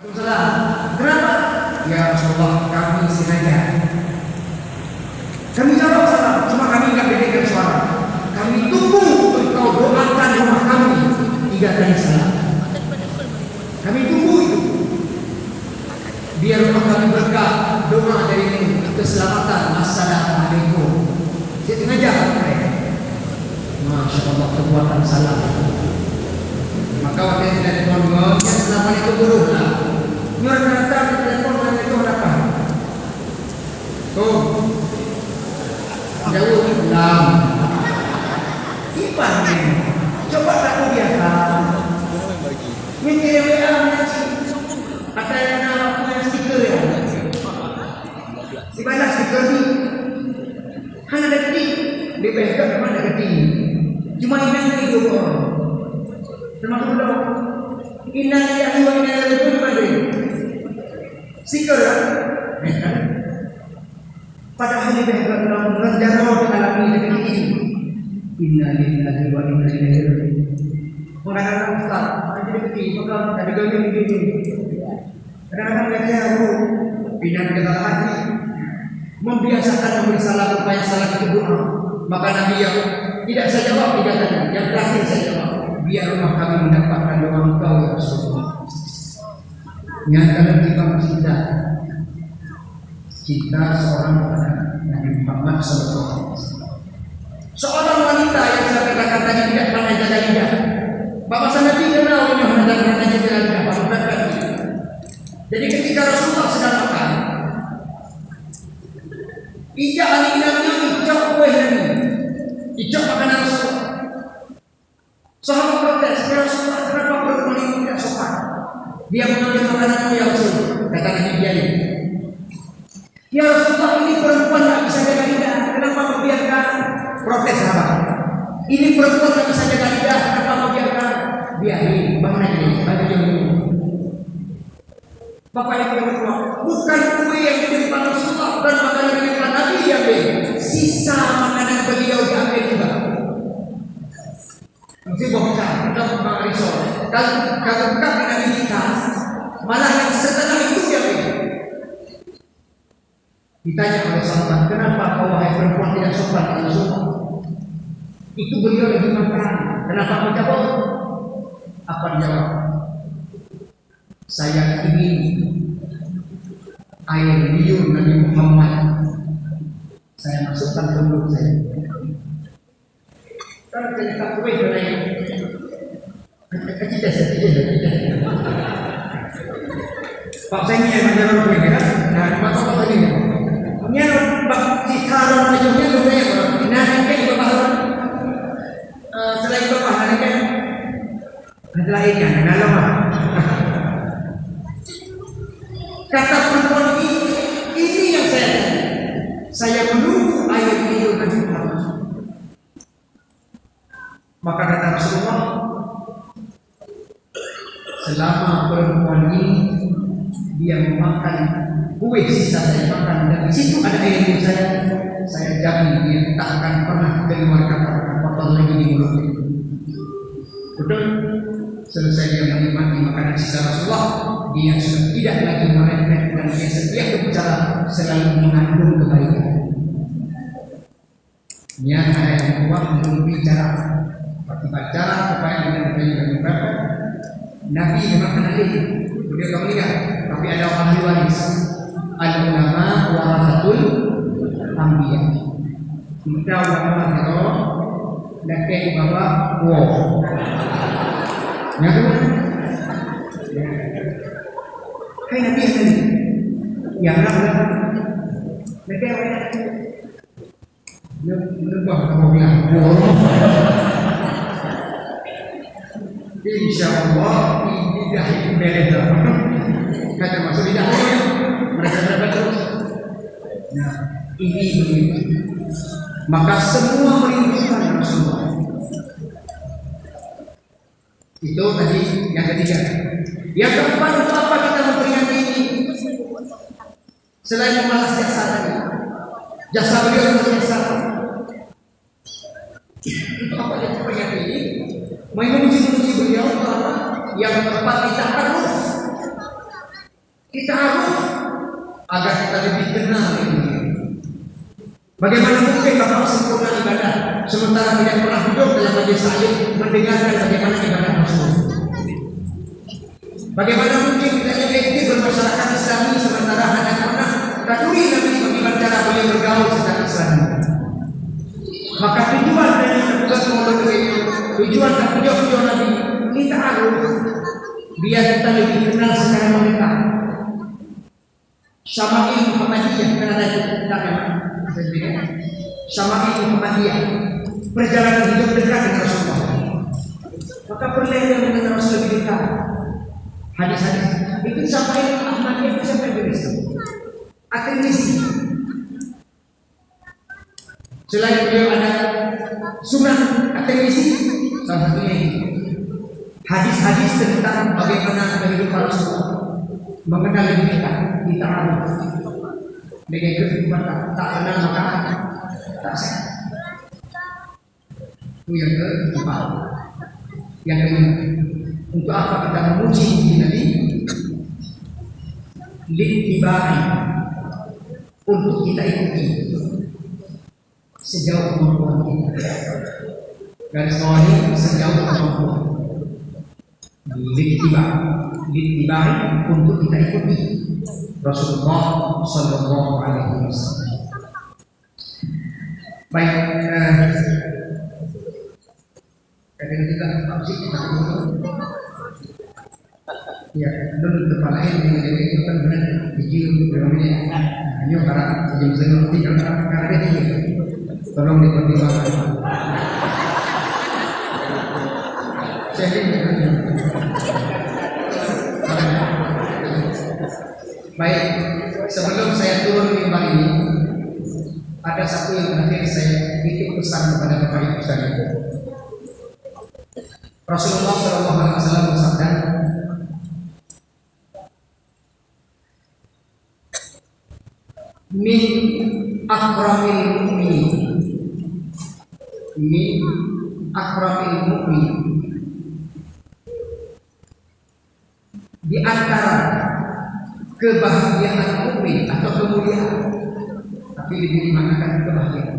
Waalaikumsalam. Kenapa? Ya Rasulullah, kami sengaja. Kami jawab salam, cuma kami nggak bedakan suara. Kami tunggu engkau doakan rumah kami 3 kali salam. Kami tunggu itu. Biar rumah kami berkah, doa darimu, keselamatan. Assalamualaikum. Saya sengaja. Masya Allah, kekuatan salam. Maka waktu yang tidak telepon, assalamualaikum buruk lah. Nyuruh datang di telepon dan itu apa? Tuh, jauh hilang. Ipan ini, coba aku biasa. Minta WA nanti. Kata yang nama punya stiker ya. Di mana stiker ni? Hanya ada ketik. Di bawah memang ada ketik. Cuma email ni 2 orang. Termasuk dong. Inna lillahi wa inna ilaihi raji'un. Stiker ya. Padahal di bawah dalam rencana mengalami dengan ini. Inna lillahi wa inna ilaihi raji'un. Kadang-kadang Ustaz, ada ketik, maka ada gaya begini. Kadang-kadang mereka pindah ke hati, membiasakan memberi salam supaya salam itu doa. Maka Nabi yang tidak saya jawab 3 kali, yang terakhir saya jawab, biar rumah kami mendapatkan doa engkau ya Rasulullah. Nyatakan kita cinta seorang kepada Nabi Muhammad SAW. Seorang wanita yang saya katakan tadi tidak pernah jaga lidah. Bapak Nabi kenal ini mendatangkan jaga lidah. Jadi ketika Rasulullah sedang makan, ijak anak Nabi, ijak kuih Nabi, ijak makanan Rasulullah. Sahabat protes, ya Rasulullah, kenapa perempuan ini tidak sopan? Dia mengambil makananmu ya Rasul. Kata Nabi biarin. Ya Rasulullah, ini perempuan tak bisa jaga lidah, kenapa membiarkan? Protes sahabat. Ini perempuan tak bisa jaga lidah, kenapa membiarkan? Biarin, bangun aja, bagi dia dulu. Bapak yang kedua, bukan kue yang diberikan Rasulullah, bukan makanan yang diberikan Nabi diambil. Sisa makanan beliau diambil juga. Mesti bongkar, kita bukan risau. Kalau bukan Nabi kita, malah yang setelah itu diambil. Ditanya oleh sahabat, kenapa kau wahai perempuan tidak sopan dengan Rasulullah? Itu beliau lagi makan. Kenapa kau jawab? Apa dijawab? Saya ingin air liur Nabi Muhammad saya masukkan ke mulut saya. Kan cerita kue dengan kecil. Pak saya ingin menjawab kue kan? Nah, maka apa tadi? Nya bak cikaron ajunya lumayan orang. Nah, ini bapak selain bapak nanti kan ada lainnya, ada lama. Kata perempuan ini yang saya menunggu ayat itu Nabi Muhammad. Maka kata Rasulullah, selama perempuan ini dia memakan kue sisa saya makan dan di situ ada ayat yang saya jamin dia tak akan pernah keluar kata-kata kotor lagi di mulutnya. Betul? Selesai dia menikmati makanan sisa Rasulullah, dia sudah tidak lagi meremeh dan dia setiap berbicara selalu mengandung kebaikan. Niat ada yang kuat untuk bicara, bicara supaya kita menjadi perfect. Nabi memang kenal dia, beliau tak meninggal, tapi ada ahli waris. Al-ulama warasatul anbiya. Kita ulama kalau laki bapak wow. Ya kan? Hai Nabi ini, yang nak mereka lebah kamu bilang, Insya Allah ini dah beredar. Kata masuk di dalam mereka terus. Nah ini begitu. Maka semua merindukan Rasulullah. Itu tadi yang ketiga. Yang keempat, untuk apa kita memperingati ini? Selain membalas jasa tadi, jasa beliau luar biasa. Untuk apa kita memperingati ini? Memuji-muji beliau yang tempat kita terus Kita harus agar kita lebih kenal ini. Bagaimana mungkin Bapak sempurna ibadah sementara tidak pernah duduk dalam majelis taklim mendengarkan bagaimana ibadah Rasul? Bagaimana mungkin kita efektif bermasyarakat Islami sementara hanya pernah kanuri Nabi bagaimana cara boleh bergaul secara Islami? Maka tujuan dari tugas Maulid itu, tujuan dan tujuan Nabi kita harus biar kita lebih kenal secara mendekat sama ilmu Muhammadiyah. Karena ada kita memang sama ilmu Muhammadiyah, perjalanan hidup dekat dengan Rasulullah. Maka perlulah mengenal Rasul lebih dekat. Hadis-hadis itu sampai Ahmadiyah itu sampai beres. At-Tirmizi. Selain beliau ada Sunan At-Tirmizi, salah satunya ini. Hadis-hadis tentang bagaimana kehidupan Rasulullah, mengenal lebih dekat, kita harus dengan kehidupan tak kenal maka tak sehat. Itu yang keempat. Yang kelima, untuk apa kita memuji Nabi? Littibai, untuk kita ikuti sejauh kemampuan kita. Garis bawahi sejauh kemampuan. Littibai, untuk kita ikuti Rasulullah Sallallahu Alaihi Wasallam. Baik, kadang juga apa sih ya, belum terpalain dengan itu kan benar biji bermain. Ini karena sejauh tinggal karena dia tolong dipertimbangkan. Baik, sebelum saya turun mimbar ini, ada satu yang terakhir saya titip pesan kepada Bapak Ibu sekalian. Rasulullah SAW bersabda, min akramil mu'min, min akramil mu'min, di antara kebahagiaan mukmin atau kemuliaan, tapi lebih dimaknakan kebahagiaan.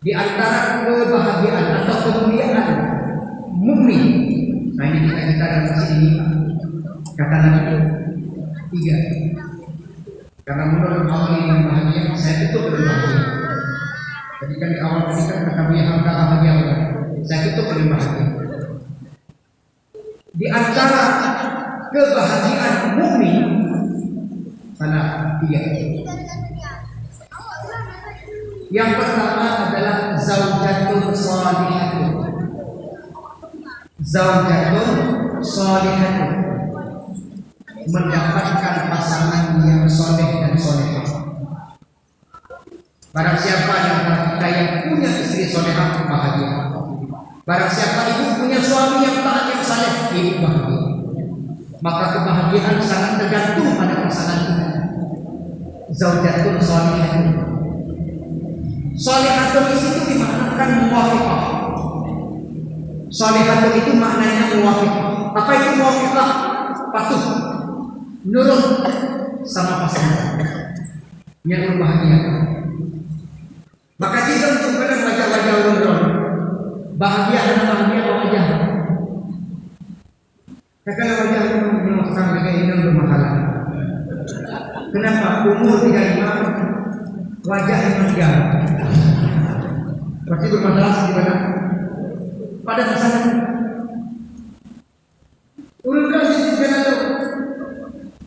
Di antara kebahagiaan atau kemuliaan mukmin, nah ini kita dalam masjid ini kata Nabi 3. Karena menurut awal yang bahagia, saya tutup dengan bahagia. Jadi kan di awal tadi kan kata dia harga bahagia, saya tutup dengan bahagia. Di antara kebahagiaan mukmin salah 3. Yang pertama adalah zaujatun shalihatun. Zaujatun shalihatun, mendapatkan pasangan yang soleh dan solehah. Barang siapa yang kita yang punya istri solehah bahagia. Barang siapa ibu punya suami yang taat yang saleh, ibu bahagia. Maka kebahagiaan sangat tergantung pada pasangan kita. Zaujatun shalihatun. Shalihatun itu dimaknakan muwafiqah. Shalihatun itu maknanya muwafiqah. Apa itu muwafiqah? Patuh, nurut sama pasangan yang berbahagia. Maka kita untuk kadang wajah-wajah orang bahagia dan bahagia wajah. Kalau wajah menyebabkan keinginan bermasalah. Kenapa? Umur 35, wajah yang meninggal. Pasti bermasalah gimana? Pada pasangan. Urut sih itu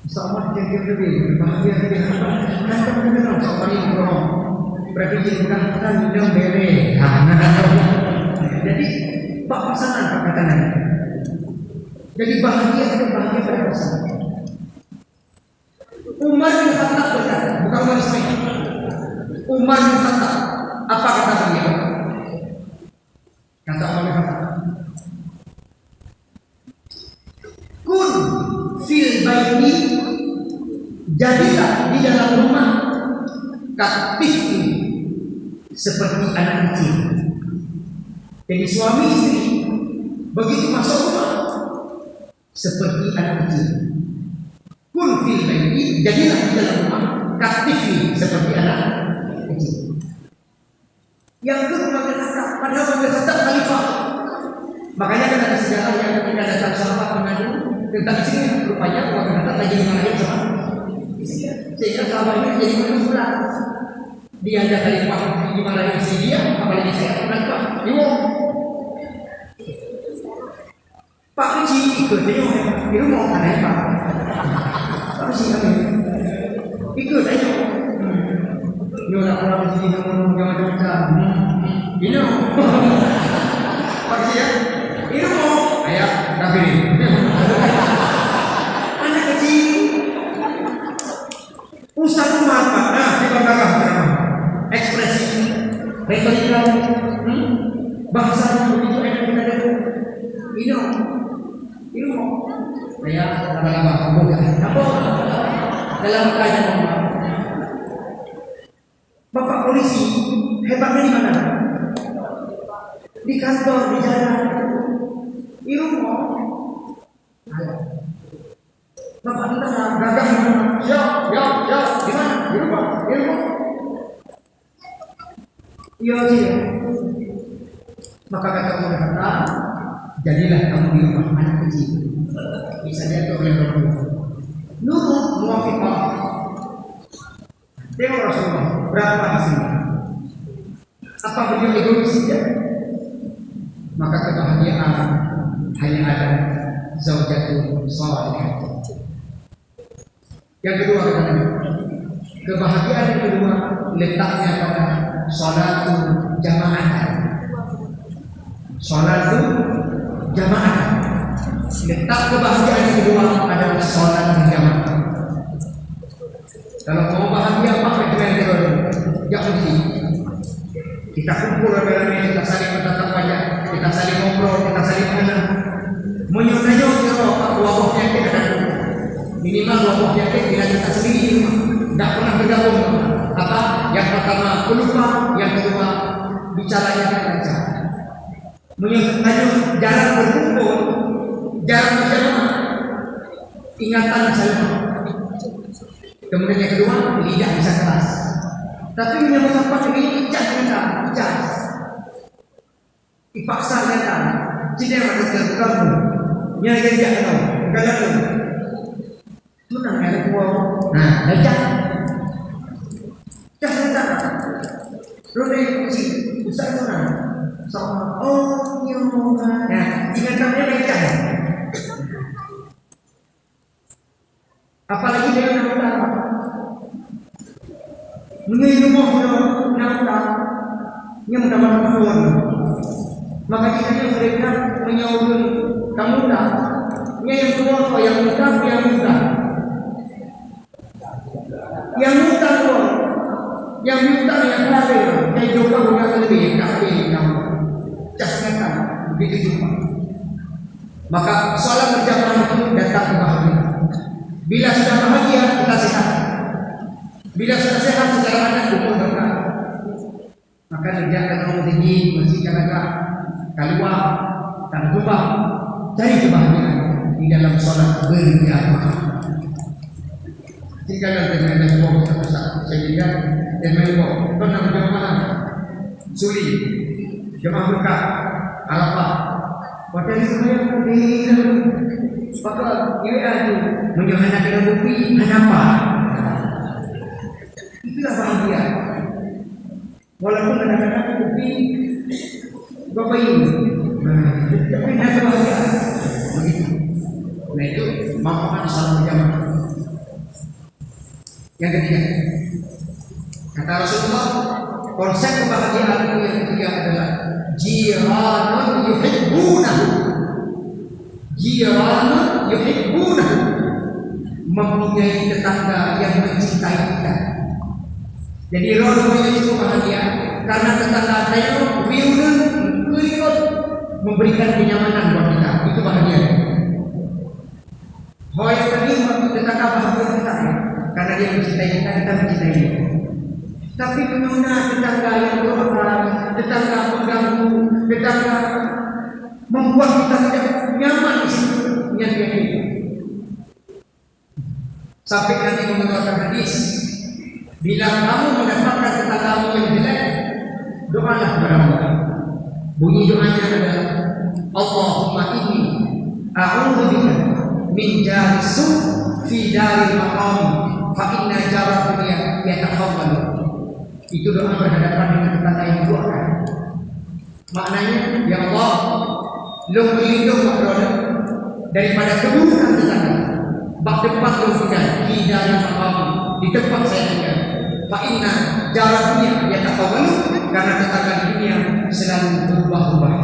sama yang lebih bahagia dengan kan benar sama ini bro. Berarti bukan minum bere. Jadi pak pasangan katakan. Jadi bahagia itu bahagia pada pasangan. Umar bin Khattab berkata, bukan Umar Ismail. Umar bin Khattab, apa kata beliau? Kata Umar bin Khattab, kun fil baiti, jadilah di dalam rumah katifni, seperti anak kecil. Jadi suami istri begitu masuk rumah seperti anak kecil. Kun fil baiti, jadilah di dalam rumah kaktifi seperti anak kecil. Yang kedua berkata, padahal berkata khalifah. Makanya kan ada sejarah yang ketika datang sahabat mengadu tentang sini, rupanya berkata lagi dimarahin sama sehingga sahabat ini jadi menunggulah. Dia ada khalifah dimarahin si dia, apalagi saya khalifah. Pak kecil ikut dia di rumah aneh Pak. Apa sih kami? Ikut aja. Yo nak orang di sini ngomong jangan-jangan. Ini. Pak kecil ya. Ini mau ayah tapi anak kecil. Ustaz Muhammad. Nah, di belakang ceramah. Ekspresi, retorika, bahasa yang begitu enak kita dengar. Ini mau saya lama-lama kamu dalam keadaan Bapak polisi hebatnya di mana? Di kantor, di jalan. Ini mau Bapak kita gagah di mana? Siap, di mana? Di rumah. Iya sih. Maka kata berkata, jadilah kamu di rumah anak kecil. Bisa diatur oleh Rasulullah. Nurut muwafiqah. Tengok Rasulullah berapa hasilnya. Apa beliau egois saja? Maka kebahagiaan hanya ada zaujatul salihah. Yang kedua kata Nabi, kebahagiaan yang kedua letaknya pada sholatul jamaah. Sholatul jamaah. Letak kebahagiaan yang kedua adalah sholat berjamaah. Kalau mau bahagia pakai dengan kedua, jangan sih. Kita kumpul rame-rame, kita saling bertatap wajah, kita saling ngobrol, kita saling mengenal. Menyunayo kalau wabahnya kita ada minimal wabahnya kita sendiri di rumah. Tidak pernah bergabung. Apa? Yang pertama pelupa, yang kedua bicaranya lancar. Menyunayo jarang berkumpul. Jarang berjamaah, ingatan saling. Kemudian yang kedua, lidah bisa keras. Tapi menyambut apa ini jas. Dipaksa nyata. Tidak yang ada terganggu. Yang dia tidak tahu. Enggak tahu. Itu namanya kuah. Nah, jas. Jas nyata. Roda yang kecil, besar mana? Sama nyoba. Nah, ingatannya lecah. Apalagi dengan nama mengingat nama yang mendapat keluar. Maka jika mereka menyaurin kamu dah, yang keluar yang mudah, yang lahir, yang juga bukan lebih kamu. Jasmatan begitu juga. Maka sholat berjamaah itu datang kebahagiaan. Bila sudah bahagia kita sehat. Bila sudah sehat segala macam umur berkah. Maka kerjakan orang tinggi masih jaga keluar dan berubah cari kebahagiaan di dalam sholat berjamaah. Jika ada sebuah besar, saya lihat dan melihat pernah berjamaah suri. Jemaah berkah, Arafah. Pada semuanya berdiri, maka ia itu menyohana dengan bukti kenapa? Itulah bahagia. Walaupun kadang-kadang bukti bapak ini, tapi ada bahagia. Begitu. Nah itu manfaat salat berjamaah. Yang ketiga, kata Rasulullah, konsep kebahagiaan itu yang ketiga adalah jiranun yuhibbunahu. Jiranun yuhibbunahu, mempunyai tetangga yang mencintai kita. Jadi roh-rohnya itu bahagia karena tetangga saya wiudun kuliut memberikan kenyamanan buat kita. Itu bahagia. Hoy tadi tetangga bahagia kita karena dia mencintai kita, kita mencintai dia. Tapi menuna tetangga yang berorban, tetangga mengganggu, tetangga membuat kita tidak nyaman di situ. Sampai nanti mengeluarkan hadis, bila kamu mendapatkan tetanggamu yang jelek, doalah kepada Allah. Bunyi doanya adalah Allahumma inni a'udzubika min jari su' fi daril maqam fa inna jara dunya yatakhawwalu. Itu doa berhadapan dengan tetangga yang doakan. Maknanya, ya Allah, lu berlindung daripada keburukan tetangga. Bak depan lu sudah di daril maqam, di tempat saya tinggal. Fa inna jara dunya yatakhawwalu, karena tetangga dunia selalu berubah-ubah.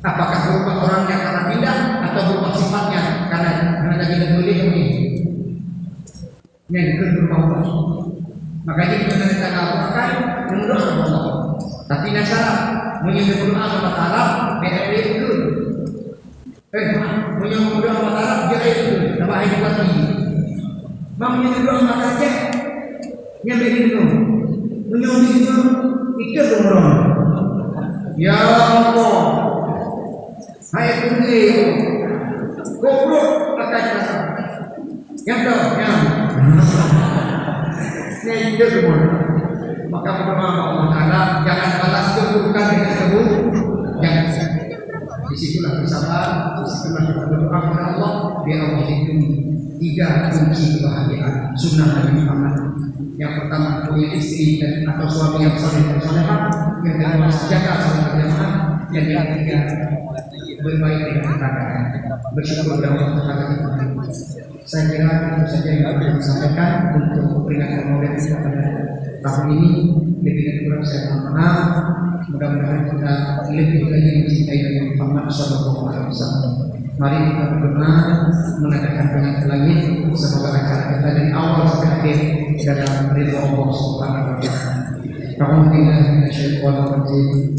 Apakah berubah orangnya karena pindah atau berubah sifatnya karena tadi kita boleh ini yang berubah-ubah. Makanya kita minta Al-Quran mendoa Allah. Tapi nasara menyebut doa Allah Taala beda itu. Menyebut doa Allah Taala beda itu. Nama ayat lagi. Menyebut doa Allah saja yang begitu. Menyebut itu berorang. Ya Allah, saya kuliah, goblok akan datang. Yang tahu, yang itu semua. Maka berdoa Allah Taala, jangan balas keburukan dengan keburukan. Jangan. Disitulah bersabar, disitulah kita berdoa kepada Allah, biar Allah lindungi. 3 kunci kebahagiaan sunnah Nabi Muhammad. Yang pertama, punya istri dan atau suami yang saleh dan salehah. Yang kedua, jaga salat berjamaah. Yang ketiga, berbaik dengan tetangga. Bersyukur kepada Allah Taala. Saya kira itu saja yang bisa disampaikan untuk peringatan Maulid pada tahun ini. Lebih dan kurang saya mohon maaf. Mudah-mudahan kita lebih lagi mencintai Nabi Muhammad SAW. Mari kita berdoa mengadakan tangan ke langit. Semoga acara kita dari awal sampai akhir dalam ridha Allah Subhanahu wa taala. A'udzubillahi minasyaitonir rajim.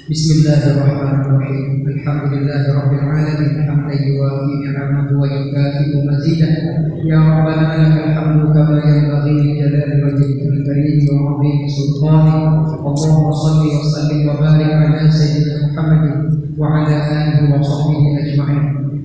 Bismillahirrahmanirrahim. Alhamdulillahirabbil alamin. Hamdan yuwafi ni'amahu wa yukafi'u mazidah. Ya Rabbana lakal hamdu kama yanbaghi li jalali wajhikal karim wa 'azimi sultanik. Allahumma shalli wa sallim wa barik ala sayyidina Muhammadin wa ala alihi wa sahbihi ajma'in.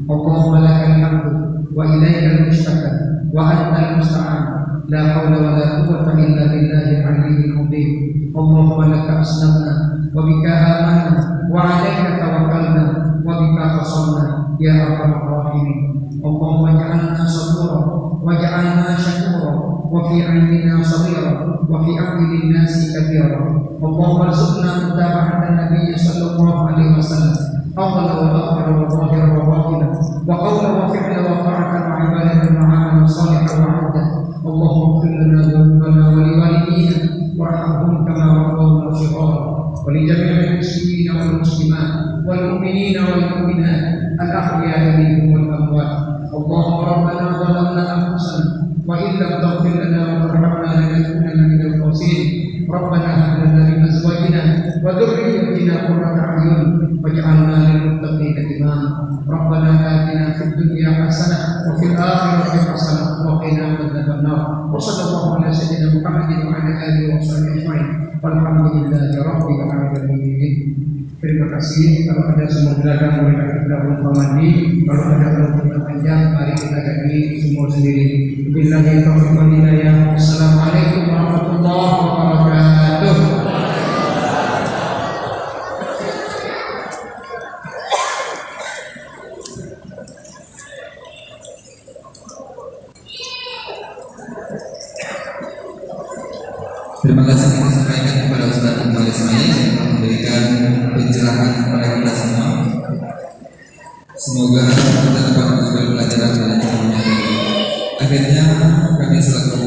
Allahumma lakal hamdu wa ilaikal mushtaka wa antal musta'an. La haula wa la quwwata illa billahil aliyyil 'azim. Allahumma laka aslamna wa bika amanna wa 'alaika tawakkalna wa bika khasamna ya arhamar rahimin. Allahumma ij'alna sabura waj'alna syakura wa fi 'ainina sabira wa fi a'yunin nasi kabira. Allahumma arzuqna mutaba'atan nabiy sallallahu alaihi wasallam awwala wa akhira wa zahira wa batina wa qawla wa fi'la wa ta'atan wa ibadatan wa 'amalan salihan wa 'adda. Allahumma ighfir lana dhunubana wa liwalidina warhamhum kama rabbawna shighara wa li jami'il muslimina wal muslimat wal mu'minina wal mu'minat al ahya'i minhum wal amwat. Allahumma rabbana zalamna anfusana wa in lam taghfir lana wa tarhamna lanakunanna minal khasirin. Rabbana hab lana min azwajina wa dhurriyyatina qurrata a'yun waj'alna lil muttaqina imama. Rabbana atina fid dunya hasanah wa fil akhirati hasanah wa qina adzaban nar. Wa sallallahu ala sayyidina Muhammadin wa ala alihi wa sahbihi ajma'in. Walhamdulillahi rabbil alamin. Terima kasih. Kalau ada sumur gelagat mereka kita mandi. Kalau ada perlu panjang, mari kita ganti sumur sendiri. Billahi taufiq wal hidayah. Assalamualaikum warahmatullahi wabarakatuh. Terima kasih kita sampaikan kepada Ustaz Akmal Ismail yang memberikan pencerahan kepada kita semua. Semoga kita dapat mengambil pelajaran dari ilmunya tadi. Akhirnya kami selaku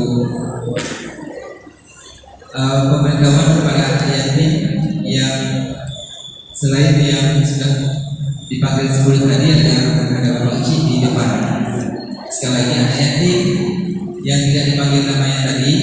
pemberitahuan kepada adik-adik yang selain yang sudah dipanggil 10 tadi ada Roci di depan. Sekali lagi adik-adik yang tidak dipanggil namanya tadi